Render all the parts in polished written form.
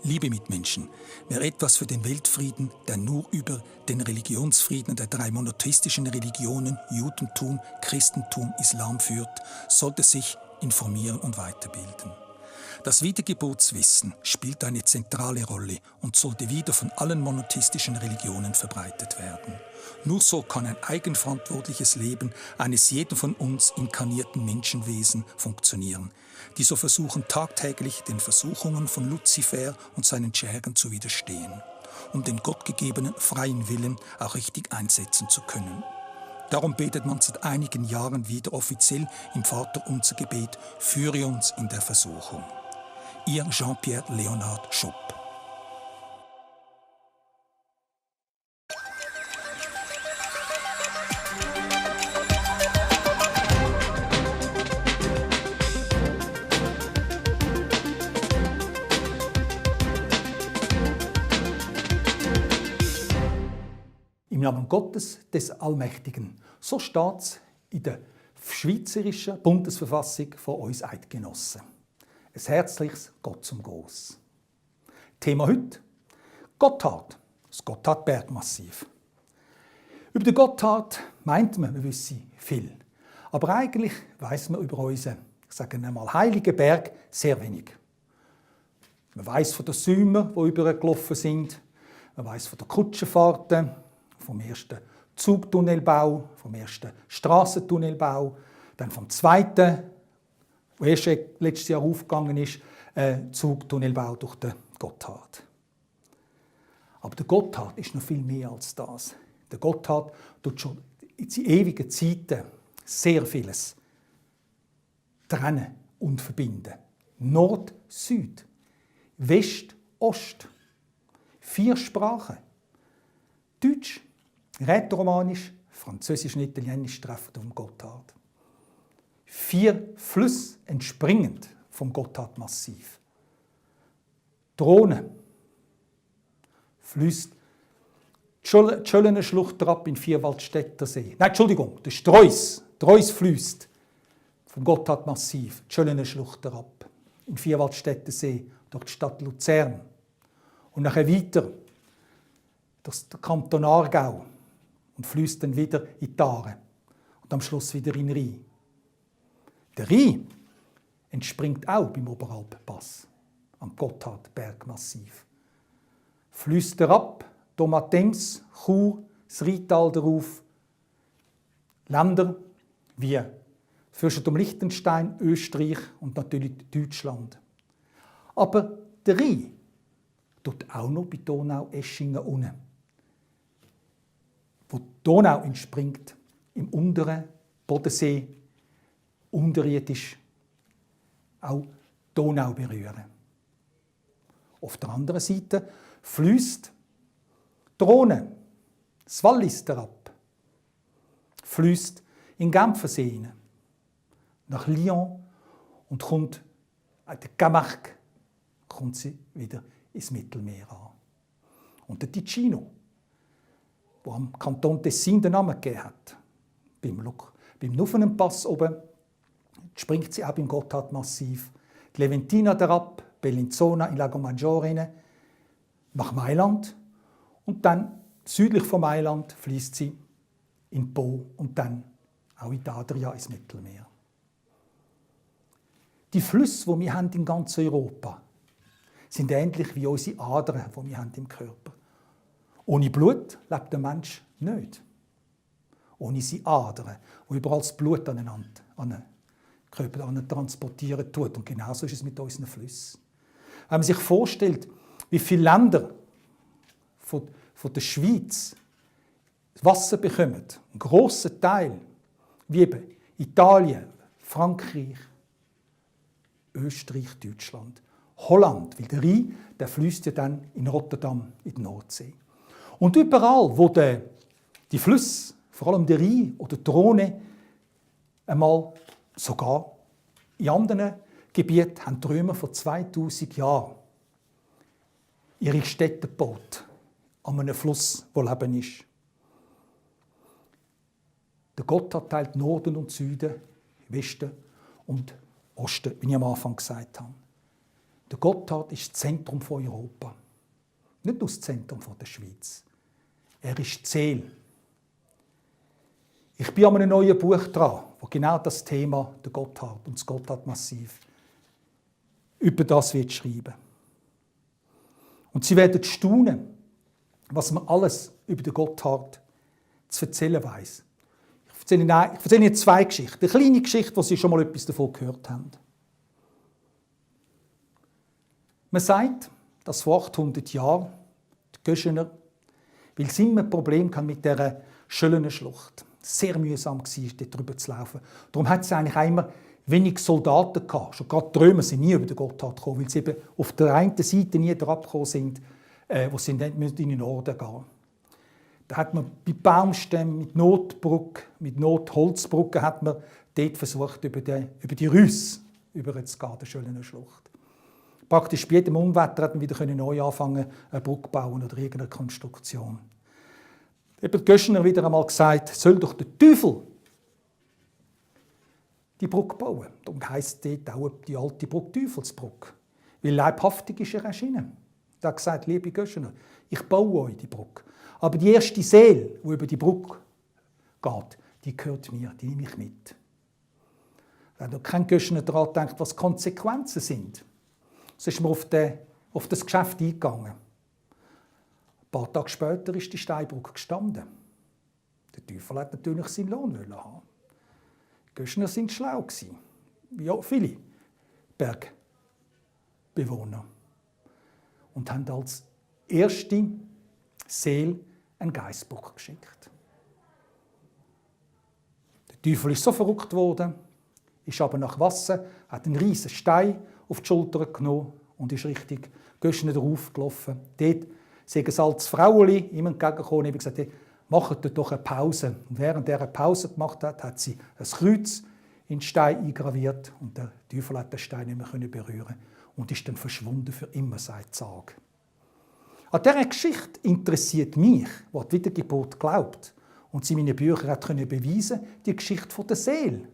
Liebe Mitmenschen, wer etwas für den Weltfrieden, der nur über den Religionsfrieden der drei monotheistischen Religionen Judentum, Christentum, Islam führt, sollte sich informieren und weiterbilden. Das Wiedergeburtswissen spielt eine zentrale Rolle und sollte wieder von allen monotheistischen Religionen verbreitet werden. Nur so kann ein eigenverantwortliches Leben eines jeden von uns inkarnierten Menschenwesen funktionieren, die so versuchen tagtäglich den Versuchungen von Luzifer und seinen Schergen zu widerstehen, um den gottgegebenen freien Willen auch richtig einsetzen zu können. Darum betet man seit einigen Jahren wieder offiziell im Vaterunser-Gebet: Führe uns in der Versuchung. Ihr Jean-Pierre Leonard Schupp. Im Namen Gottes, des Allmächtigen. So steht es in der Schweizerischen Bundesverfassung von uns Eidgenossen. Ein herzliches Gott zum Gruß. Thema heute: Gotthard, das Gotthard-Bergmassiv. Über den Gotthard meint man, wir wissen viel. Aber eigentlich weiss man über unseren, ich sage einmal, heiligen Berg sehr wenig. Man weiss von den Säumen, die übergelaufen sind. Man weiss von den Kutschenfahrten, vom ersten Zugtunnelbau, vom ersten Strassentunnelbau, dann vom zweiten, der erst letztes Jahr aufgegangen ist, Zugtunnelbau durch den Gotthard. Aber der Gotthard ist noch viel mehr als das. Der Gotthard tut schon in ewigen Zeiten sehr vieles trennen und verbinden. Nord, Süd, West, Ost. 4 Sprachen. Deutsch, Rätoromanisch, Französisch und Italienisch treffen auf dem Gotthard. 4 Flüsse entspringend vom Gotthardmassiv. Die Rhone fließt die Schöllener Schlucht herab in Vierwaldstätter See. Nein, Entschuldigung, der Streuss. Streuss fließt vom Gotthardmassiv die Schöllener Schlucht herab in Vierwaldstätter See durch die Stadt Luzern. Und nachher weiter durch den Kanton Aargau und fließt dann wieder in die Aare und am Schluss wieder in den Rhein. Der Rhein entspringt auch beim Oberalppass, am Gotthardbergmassiv. Fließt herab, Domatems, Chur, das Rheintal darauf. Länder wie Fürstentum Liechtenstein, Österreich und natürlich Deutschland. Aber der Rhein tut auch noch bei Donau-Eschingen unten, wo die Donau entspringt, im unteren Bodensee, unterirdisch auch die Donau berühren. Auf der anderen Seite fließt die Rhone, das Wallis herab, fließt in den Genfersee hinein, nach Lyon und kommt an der Camargue, kommt sie wieder ins Mittelmeer an. Und der Ticino, der am Kanton Tessin den Namen gegeben hat, beim Nufenenpass oben, springt sie auch im Gotthardmassiv. Die Leventina herab, Bellinzona in Lago Maggiore hinein, nach Mailand. Und dann südlich von Mailand fließt sie in Po und dann auch in die Adria ins Mittelmeer. Die Flüsse, die wir haben in ganz Europa, sind ähnlich wie unsere Adern, die wir haben im Körper. Ohne Blut lebt der Mensch nicht. Ohne seine Adern, die überall das Blut an den Körper transportieren tut. Und genauso ist es mit unseren Flüssen. Wenn man sich vorstellt, wie viele Länder von der Schweiz Wasser bekommen, einen grossen Teil, wie eben Italien, Frankreich, Österreich, Deutschland, Holland, weil der Rhein, der fließt ja dann in Rotterdam in die Nordsee. Und überall, wo die Flüsse, vor allem der Rhein oder die Rhone, einmal sogar in anderen Gebieten, haben die Römer vor 2000 Jahren ihre Städte gebaut, an einem Fluss, wo Leben ist. Der Gotthard teilt Norden und Süden, Westen und Osten, wie ich am Anfang gesagt habe. Der Gotthard ist das Zentrum von Europa. Nicht nur das Zentrum der Schweiz. Er ist die Seele. Ich bin an einem neuen Buch dran, wo genau das Thema der Gotthard und das Gotthardmassiv über das wird schreiben. Und Sie werden staunen, was man alles über den Gotthard zu erzählen weiss. Ich erzähle Ihnen zwei Geschichten. Eine kleine Geschichte, wo Sie schon mal etwas davon gehört haben. Man sagt, dass vor 800 Jahren die Göschener, weil sie immer ein Problem mit dieser Schöllener Schlucht, sehr mühsam war, dort drüber zu laufen. Darum hat es eigentlich auch immer wenig Soldaten gehabt. Schon gerade die Römer sind nie über den Gotthard gekommen, weil sie eben auf der einen Seite nie herabgekommen sind, wo sie nicht in den Norden gehen. Da hat man bei Baumstämmen mit Notbrücken, mit Notholzbrücken, hat man dort versucht, über die Rüsse überzugehen, der Schöllener Schlucht. Praktisch bei jedem Unwetter hat man wieder neu anfangen, eine Brücke bauen oder irgendeine Konstruktion. Eben die Göschener wieder einmal gesagt, soll doch der Teufel die Brücke bauen. Darum heisst dort auch die alte Brücke Teufelsbrücke. Weil leibhaftig ist er erschienen. Er hat gesagt, liebe Göschener, ich baue euch die Brücke. Aber die erste Seele, die über die Brücke geht, die gehört mir, die nehme ich mit. Wenn da kein Göschener daran denkt, was die Konsequenzen sind, so ist man auf das Geschäft eingegangen. Ein paar Tage später ist die Steinbrücke gestanden. Der Teufel hat natürlich seinen Lohn haben. Die Göschener waren schlau, wie auch viele Bergbewohner. Und haben als erste Seele einen Geissbock geschickt. Der Teufel ist so verrückt worden, ist aber nach Wasser, hat einen riesen Stein auf die Schulter genommen und ist richtig Göschener draufgelaufen. Dort sind ein altes Fraueli ihm entgegengekommen und gesagt, hey, macht doch eine Pause. Und während er eine Pause gemacht hat, hat sie ein Kreuz in den Stein eingraviert und der Teufel hat den Stein nicht mehr berühren und ist dann verschwunden für immer, sagt die Sage. An dieser Geschichte interessiert mich, die an die Wiedergeburt glaubt und sie in meinen Büchern hat beweisen können, die Geschichte der Seele.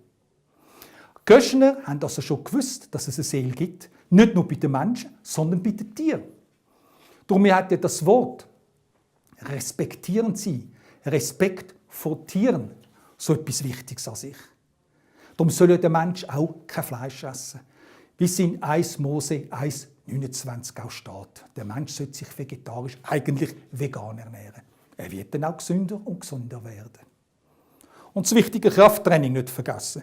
Die Göschener haben also schon gewusst, dass es eine Seele gibt, nicht nur bei den Menschen, sondern bei den Tieren. Darum hat ja das Wort respektieren Sie, Respekt vor Tieren, so etwas Wichtiges an sich. Darum soll der Mensch auch kein Fleisch essen. Wie es in 1 Mose 1,29 auch steht. Der Mensch sollte sich vegetarisch, eigentlich vegan ernähren. Er wird dann auch gesünder und gesunder werden. Und das wichtige Krafttraining nicht vergessen.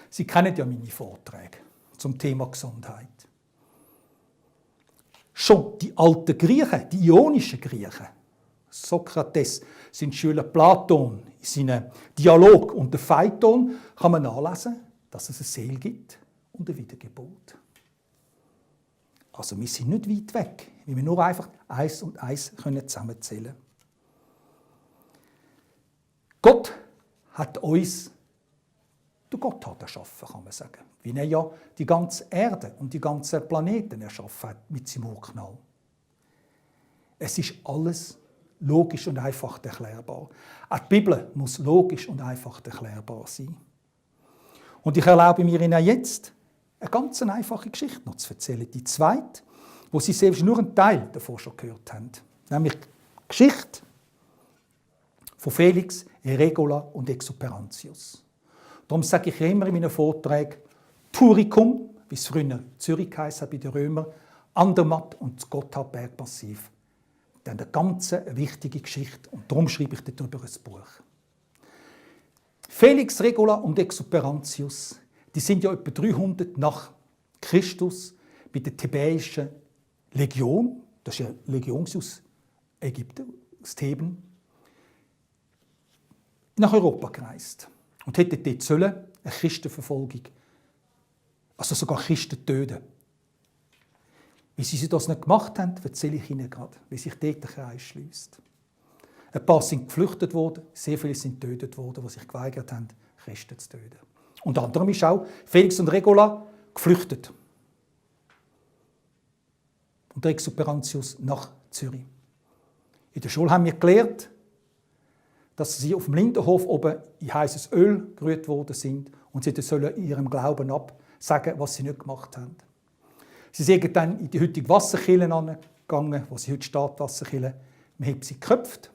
Sie kennen ja meine Vorträge zum Thema Gesundheit. Schon die alten Griechen, die ionischen Griechen, Sokrates, sein Schüler Platon, in seinem Dialog und der Phaeton, kann man nachlesen, dass es eine Seele gibt und eine Wiedergeburt. Also wir sind nicht weit weg, weil wir nur einfach 1 und 1 zusammenzählen können. Gott hat uns der Gotthard erschaffen, kann man sagen. Wie er ja die ganze Erde und die ganzen Planeten erschaffen hat mit seinem Urknall. Es ist alles logisch und einfach erklärbar. Auch die Bibel muss logisch und einfach erklärbar sein. Und ich erlaube mir Ihnen jetzt, eine ganz einfache Geschichte noch zu erzählen. Die zweite, wo Sie selbst nur einen Teil davon schon gehört haben. Nämlich die Geschichte von Felix, Regula und Exuperantius. Darum sage ich immer in meinen Vorträgen Turicum, wie es früher Zürich heisst bei den Römern, Andermatt und das Gotthardbergmassiv. Das ist eine ganz wichtige Geschichte und darum schreibe ich darüber ein Buch. Felix, Regula und Exuperantius, die sind ja etwa 300 nach Christus bei der thebäischen Legion, das ist ja eine Legion aus Ägypten, aus Theben, nach Europa gereist und hätten dort sollen eine Christenverfolgung, also sogar Christen töten. Wie sie das nicht gemacht haben, erzähle ich Ihnen gerade, wie sich dort der Kreis schliesst. Ein paar sind geflüchtet worden, sehr viele sind getötet worden, die sich geweigert haben, Christen zu töten. Unter anderem ist auch Felix und Regula geflüchtet. Und der Exuperantius nach Zürich. In der Schule haben wir gelernt, dass sie auf dem Lindenhof oben in heißes Öl gerührt worden sind und sie sollen ihrem Glauben absagen, was sie nicht gemacht haben. Sie sind dann in die heutige Wasserkirche angegangen, wo sie heute steht, Wasserkirche. Man hat sie geköpft.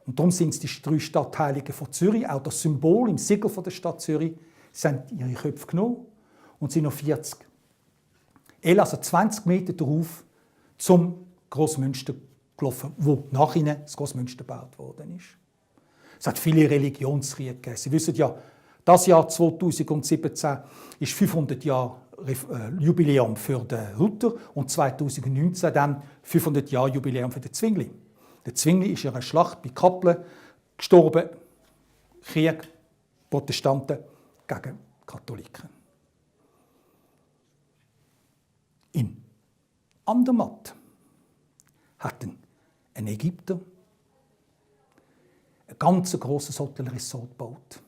Und darum sind es die 3 Stadtheiligen von Zürich, auch das Symbol im Siegel der Stadt Zürich. Sie haben ihre Köpfe genommen und sind noch 40 also 20 Meter darauf zum Grossmünster gelaufen, wo nach ihnen das Grossmünster gebaut worden ist. Es hat viele Religionskriege gegeben. Sie wissen ja, das Jahr 2017 ist 500 Jahre Jubiläum für den Luther und 2019 dann 500 Jahre Jubiläum für den Zwingli. Der Zwingli ist in einer Schlacht bei Kappelen gestorben. Krieg, Protestanten gegen Katholiken. In Andermatt hat ein Ägypter ein ganz grosses Hotelresort gebaut.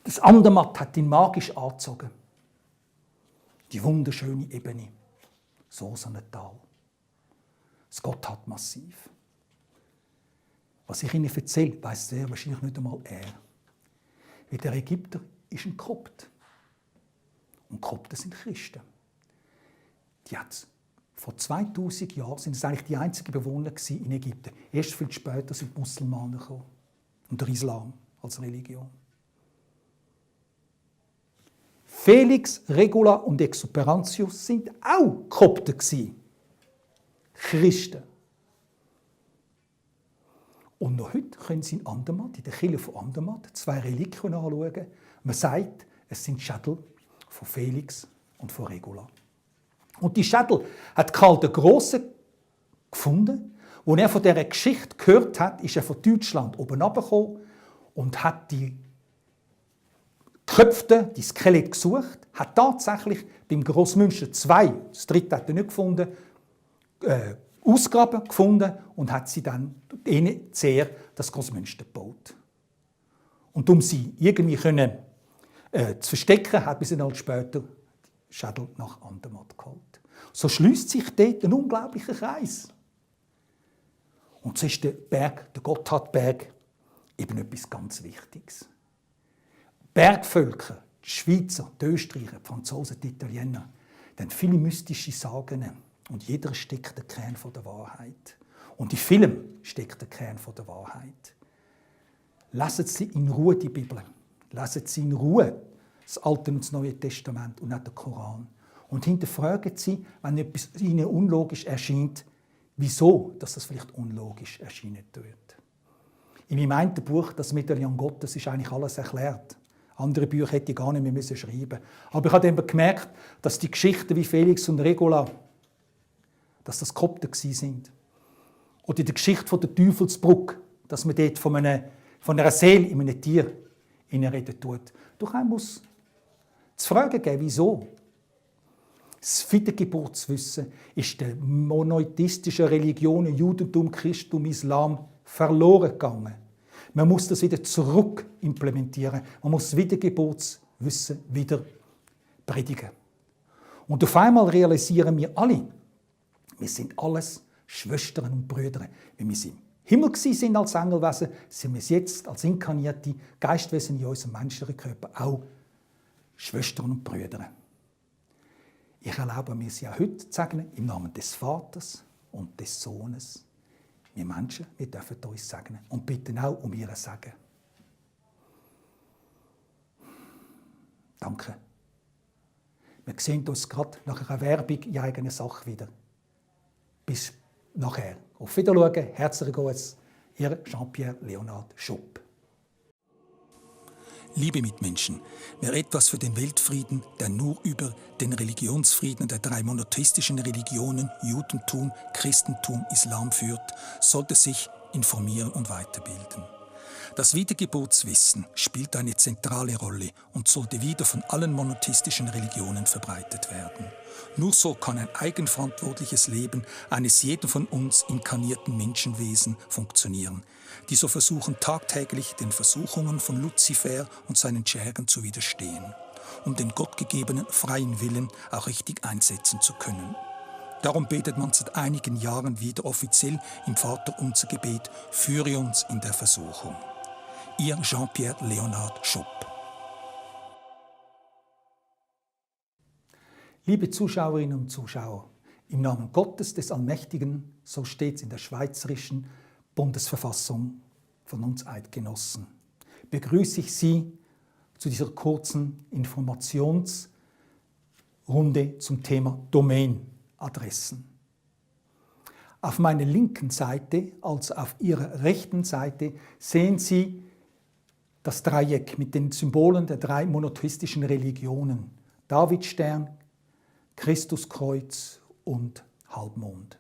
Das Andermatt hat ihn magisch angezogen. Die wunderschöne Ebene, so ein Tal. Das Gotthardmassiv. Was ich Ihnen erzähle, weiss sehr wahrscheinlich nicht einmal er. Weil der Ägypter ist ein Kopt. Und Kopten sind Christen. Die hat vor 2000 Jahren sind es eigentlich die einzigen Bewohner in Ägypten. Erst viel später sind die Musulmanen gekommen. Und der Islam als Religion. Felix, Regula und Exuperantius sind auch Kopten. Christen. Und noch heute können Sie in Andermatt, in der Kirche von Andermatt, 2 Reliquien anschauen. Man sagt, es sind Schädel von Felix und von Regula. Und die Schädel hat Karl der Große gefunden. Als er von dieser Geschichte gehört hat, ist er von Deutschland oben runtergekommen und hat die Köpfe, die Skelette gesucht, hat tatsächlich beim Grossmünster 2, das dritte hat er nicht gefunden, Ausgaben gefunden und hat sie dann ihnen sehr das Grossmünster gebaut. Und um sie irgendwie zu verstecken, hat man sie dann später Schädel nach Andermatt geholt. So schließt sich dort ein unglaublicher Kreis. Und so ist der Berg, der Gotthardberg, eben etwas ganz Wichtiges. Bergvölker, die Schweizer, die Österreicher, die Franzosen, die Italiener, die haben viele mystische Sagen. Und jeder steckt der Kern der Wahrheit. Und in Film steckt der Kern der Wahrheit. Lesen Sie in Ruhe die Bibel. Lesen Sie in Ruhe das Alte und das Neue Testament und nicht den Koran. Und hinterfragen Sie, wenn etwas Ihnen unlogisch erscheint, wieso dass das vielleicht unlogisch erscheinen wird. In meinem einen Buch, das Medaillon Gottes, ist eigentlich alles erklärt. Andere Bücher hätte ich gar nicht mehr schreiben müssen. Aber ich habe dann gemerkt, dass die Geschichten wie Felix und Regula, dass das Kopten sind. Oder in der Geschichte der Teufelsbrücke, dass man dort von einer Seele in einem Tier reden tut. Durch einen muss zu fragen geben, wieso. Das Wiedergeburtswissen ist den monotheistischen Religionen, Judentum, Christentum, Islam, verloren gegangen. Man muss das wieder zurück implementieren. Man muss das Wiedergeburtswissen wieder predigen. Und auf einmal realisieren wir alle, wir sind alles Schwestern und Brüder. Wenn wir im Himmel sind als Engelwesen, sind wir jetzt als inkarnierte Geistwesen in unserem menschlichen Körper auch Schwestern und Brüder. Ich erlaube mir sie auch heute zu sagen, im Namen des Vaters und des Sohnes. Wir Menschen, wir dürfen uns segnen und bitten auch um ihr Segen. Danke. Wir sehen uns gerade nach einer Werbung in eigener Sache wieder. Bis nachher. Auf Wiedersehen. Herzlichen Gruß. Ihr Jean-Pierre Leonard Schupp. Liebe Mitmenschen, wer etwas für den Weltfrieden, der nur über den Religionsfrieden der 3 monotheistischen Religionen, Judentum, Christentum, Islam führt, sollte sich informieren und weiterbilden. Das Wiedergeburtswissen spielt eine zentrale Rolle und sollte wieder von allen monotheistischen Religionen verbreitet werden. Nur so kann ein eigenverantwortliches Leben eines jeden von uns inkarnierten Menschenwesen funktionieren, die so versuchen tagtäglich den Versuchungen von Luzifer und seinen Schergen zu widerstehen, um den gottgegebenen freien Willen auch richtig einsetzen zu können. Darum betet man seit einigen Jahren wieder offiziell im Vaterunser-Gebet: Führe uns in der Versuchung. Ihr Jean-Pierre Leonard Schupp. Liebe Zuschauerinnen und Zuschauer, im Namen Gottes des Allmächtigen, so steht es in der Schweizerischen Bundesverfassung von uns Eidgenossen, begrüße ich Sie zu dieser kurzen Informationsrunde zum Thema Domainadressen. Auf meiner linken Seite, also auf Ihrer rechten Seite, sehen Sie das Dreieck mit den Symbolen der drei monotheistischen Religionen: Davidstern, Christuskreuz und Halbmond.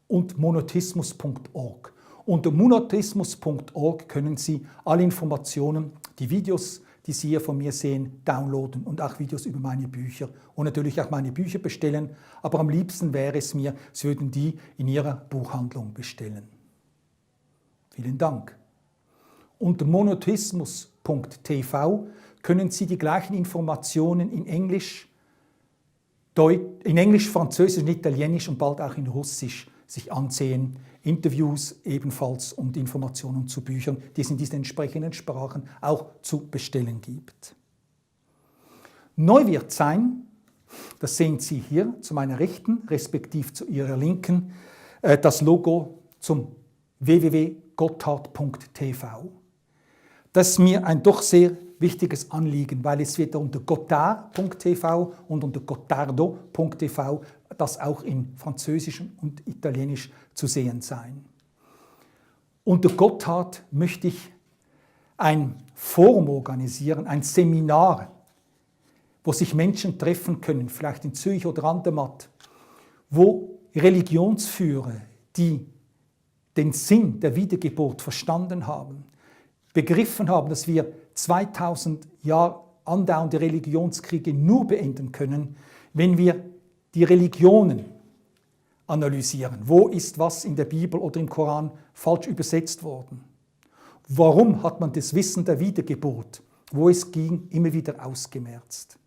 Und monotheismus.org. Unter monotheismus.org können Sie alle Informationen, die Videos, die Sie hier von mir sehen, downloaden und auch Videos über meine Bücher und natürlich auch meine Bücher bestellen. Aber am liebsten wäre es mir, Sie würden die in Ihrer Buchhandlung bestellen. Vielen Dank. Unter monotheismus.tv können Sie die gleichen Informationen in Englisch, Französisch und Italienisch und bald auch in Russisch sich ansehen. Interviews ebenfalls und Informationen zu Büchern, die es in diesen entsprechenden Sprachen auch zu bestellen gibt. Neu wird sein, das sehen Sie hier zu meiner Rechten, respektive zu Ihrer Linken, das Logo zum www.gotthard.tv. Das ist mir ein doch sehr wichtiges Anliegen, weil es wird unter gotthard.tv und unter gottardo.tv das auch in Französisch und Italienisch zu sehen sein. Unter Gotthard möchte ich ein Forum organisieren, ein Seminar, wo sich Menschen treffen können, vielleicht in Zürich oder Andermatt, wo Religionsführer, die den Sinn der Wiedergeburt verstanden haben, begriffen haben, dass wir 2000 Jahre andauernde Religionskriege nur beenden können, wenn wir die Religionen analysieren. Wo ist was in der Bibel oder im Koran falsch übersetzt worden? Warum hat man das Wissen der Wiedergeburt, wo es ging, immer wieder ausgemerzt?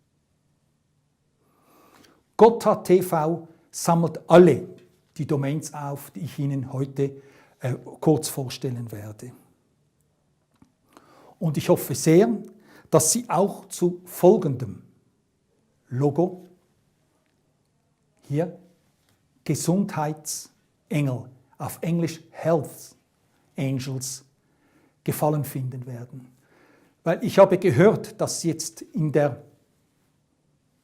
Gotthard TV sammelt alle die Domains auf, die ich Ihnen heute kurz vorstellen werde. Und ich hoffe sehr, dass Sie auch zu folgendem Logo hier Gesundheitsengel, auf Englisch Health Angels, Gefallen finden werden. Weil ich habe gehört, dass jetzt in der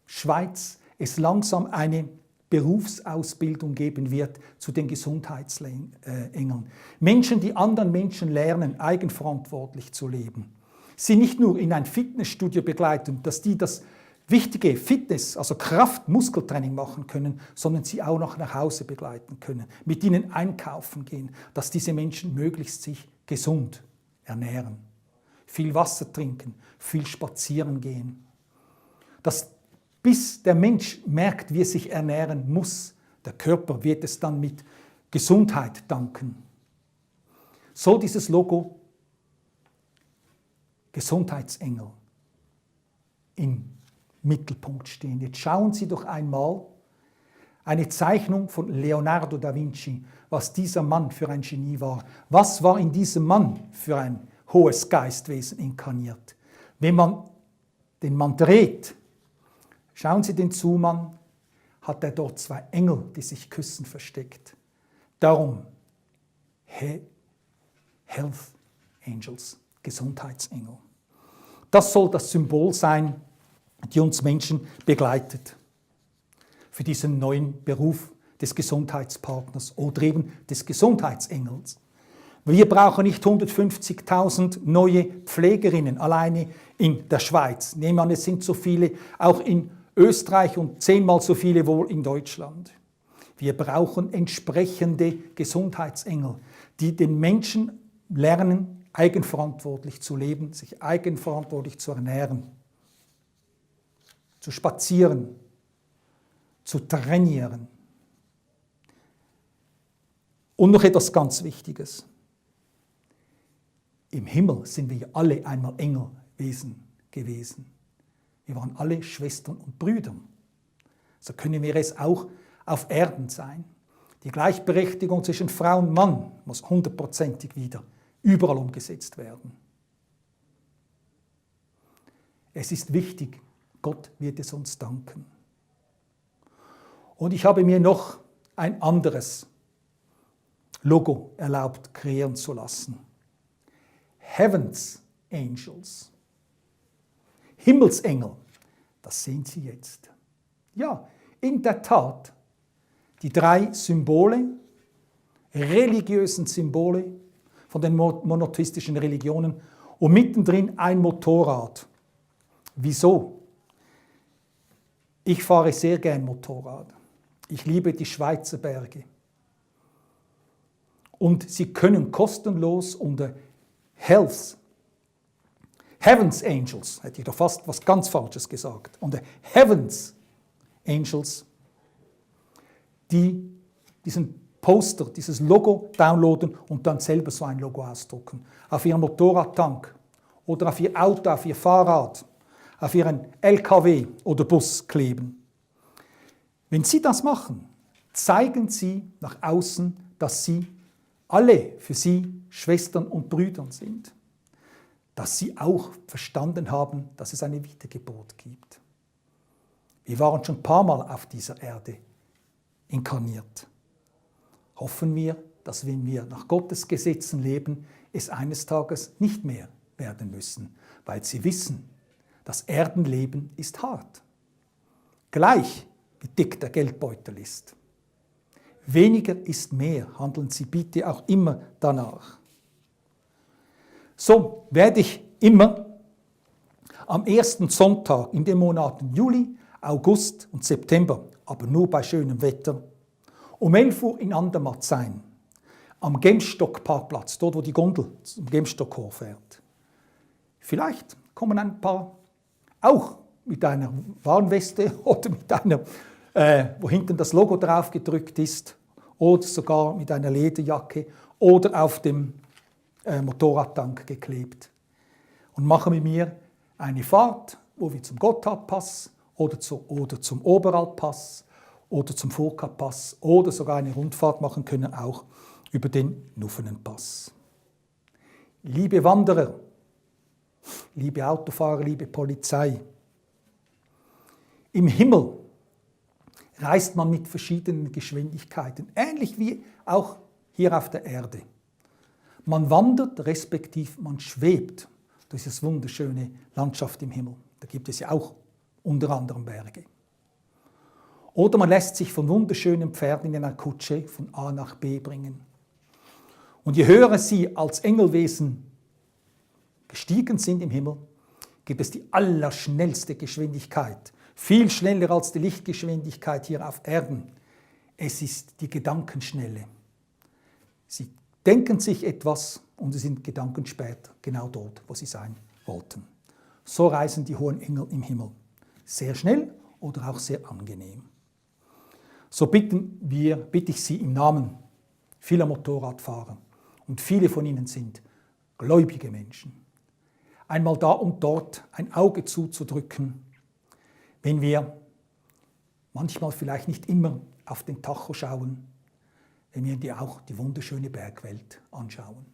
Schweiz es langsam eine Berufsausbildung geben wird zu den Gesundheitsengeln. Menschen, die anderen Menschen lernen, eigenverantwortlich zu leben. Sie nicht nur in ein Fitnessstudio begleiten, dass die das wichtige Fitness, also Kraft-, Muskeltraining machen können, sondern sie auch noch nach Hause begleiten können, mit ihnen einkaufen gehen, dass diese Menschen möglichst sich gesund ernähren, viel Wasser trinken, viel spazieren gehen. Dass bis der Mensch merkt, wie er sich ernähren muss, der Körper wird es dann mit Gesundheit danken. Soll dieses Logo Gesundheitsengel im Mittelpunkt stehen. Jetzt schauen Sie doch einmal eine Zeichnung von Leonardo da Vinci, was dieser Mann für ein Genie war. Was war in diesem Mann für ein hohes Geistwesen inkarniert? Wenn man den Mann dreht, schauen Sie den Zoom an, hat er dort zwei Engel, die sich küssen, versteckt. Darum Health Angels, Gesundheitsengel. Das soll das Symbol sein, die uns Menschen begleitet für diesen neuen Beruf des Gesundheitspartners oder eben des Gesundheitsengels. Wir brauchen nicht 150.000 neue Pflegerinnen alleine in der Schweiz. Nehmen wir an, es sind so viele auch in Österreich und 10-mal so viele wohl in Deutschland. Wir brauchen entsprechende Gesundheitsengel, die den Menschen lernen, eigenverantwortlich zu leben, sich eigenverantwortlich zu ernähren, zu spazieren, zu trainieren. Und noch etwas ganz Wichtiges. Im Himmel sind wir alle einmal Engelwesen gewesen. Wir waren alle Schwestern und Brüder. So können wir es auch auf Erden sein. Die Gleichberechtigung zwischen Frau und Mann muss 100%ig wieder überall umgesetzt werden. Es ist wichtig, Gott wird es uns danken. Und ich habe mir noch ein anderes Logo erlaubt kreieren zu lassen. Heavens Angels. Himmelsengel. Das sehen Sie jetzt. Ja, in der Tat, die 3 Symbole, religiösen Symbole von den monotheistischen Religionen und mittendrin ein Motorrad. Wieso? Ich fahre sehr gern Motorrad. Ich liebe die Schweizer Berge. Und Sie können kostenlos unter Heavens Angels, hätte ich doch fast was ganz Falsches gesagt, unter Heavens Angels, diesen Poster, dieses Logo downloaden und dann selber so ein Logo ausdrucken. Auf Ihren Motorradtank oder auf Ihr Auto, auf Ihr Fahrrad, auf Ihren LKW oder Bus kleben. Wenn Sie das machen, zeigen Sie nach außen, dass Sie alle für Sie Schwestern und Brüder sind. Dass Sie auch verstanden haben, dass es eine Wiedergeburt gibt. Wir waren schon ein paar Mal auf dieser Erde inkarniert. Hoffen wir, dass wenn wir nach Gottes Gesetzen leben, es eines Tages nicht mehr werden müssen, weil Sie wissen, das Erdenleben ist hart. Gleich wie dick der Geldbeutel ist. Weniger ist mehr, handeln Sie bitte auch immer danach. So werde ich immer am ersten Sonntag in den Monaten Juli, August und September, aber nur bei schönem Wetter, um 11 Uhr in Andermatt sein, am Gemstock-Parkplatz, dort wo die Gondel zum Gemstock hochfährt. Vielleicht kommen ein paar auch mit einer Warnweste oder mit einer, wo hinten das Logo drauf gedrückt ist, oder sogar mit einer Lederjacke oder auf dem Motorradtank geklebt. Und machen mit mir eine Fahrt, wo wir zum Gotthardpass oder zum Oberalppass oder zum Furka-Pass oder sogar eine Rundfahrt machen können, auch über den Nuffenenpass. Liebe Wanderer, liebe Autofahrer, liebe Polizei, im Himmel reist man mit verschiedenen Geschwindigkeiten, ähnlich wie auch hier auf der Erde. Man wandert, respektive man schwebt durch das wunderschöne Landschaft im Himmel. Da gibt es ja auch unter anderem Berge. Oder man lässt sich von wunderschönen Pferden in einer Kutsche von A nach B bringen. Und je höher Sie als Engelwesen gestiegen sind im Himmel, gibt es die allerschnellste Geschwindigkeit. Viel schneller als die Lichtgeschwindigkeit hier auf Erden. Es ist die Gedankenschnelle. Sie denken sich etwas und sie sind Gedanken später genau dort, wo sie sein wollten. So reisen die hohen Engel im Himmel. Sehr schnell oder auch sehr angenehm. So bitte ich Sie im Namen vieler Motorradfahrer, und viele von ihnen sind gläubige Menschen, einmal da und dort ein Auge zuzudrücken, wenn wir manchmal vielleicht nicht immer auf den Tacho schauen, wenn wir auch die wunderschöne Bergwelt anschauen.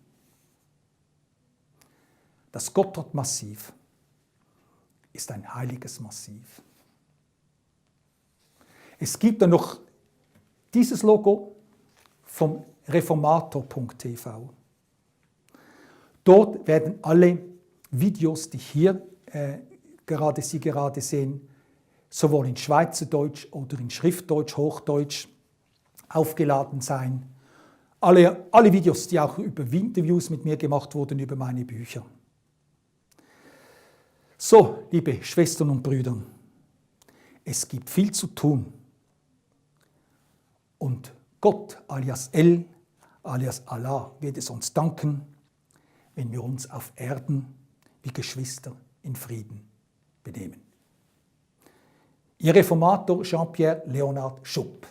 Das Gotthardmassiv ist ein heiliges Massiv. Es gibt dann noch dieses Logo vom reformator.tv. Dort werden alle Videos, die hier Sie gerade sehen, sowohl in Schweizerdeutsch oder in Schriftdeutsch, Hochdeutsch aufgeladen sein. Alle Videos, die auch über Interviews mit mir gemacht wurden, über meine Bücher. So, liebe Schwestern und Brüder, es gibt viel zu tun. Und Gott, alias El, alias Allah, wird es uns danken, wenn wir uns auf Erden wie Geschwister in Frieden benehmen. Ihr Reformator Jean-Pierre Leonard Schupp.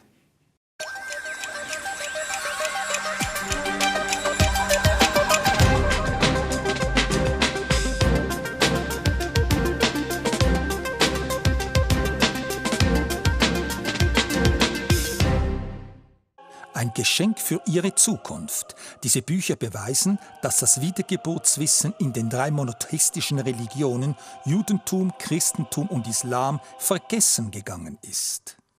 Ein Geschenk für ihre Zukunft. Diese Bücher beweisen, dass das Wiedergeburtswissen in den 3 monotheistischen Religionen Judentum, Christentum und Islam vergessen gegangen ist.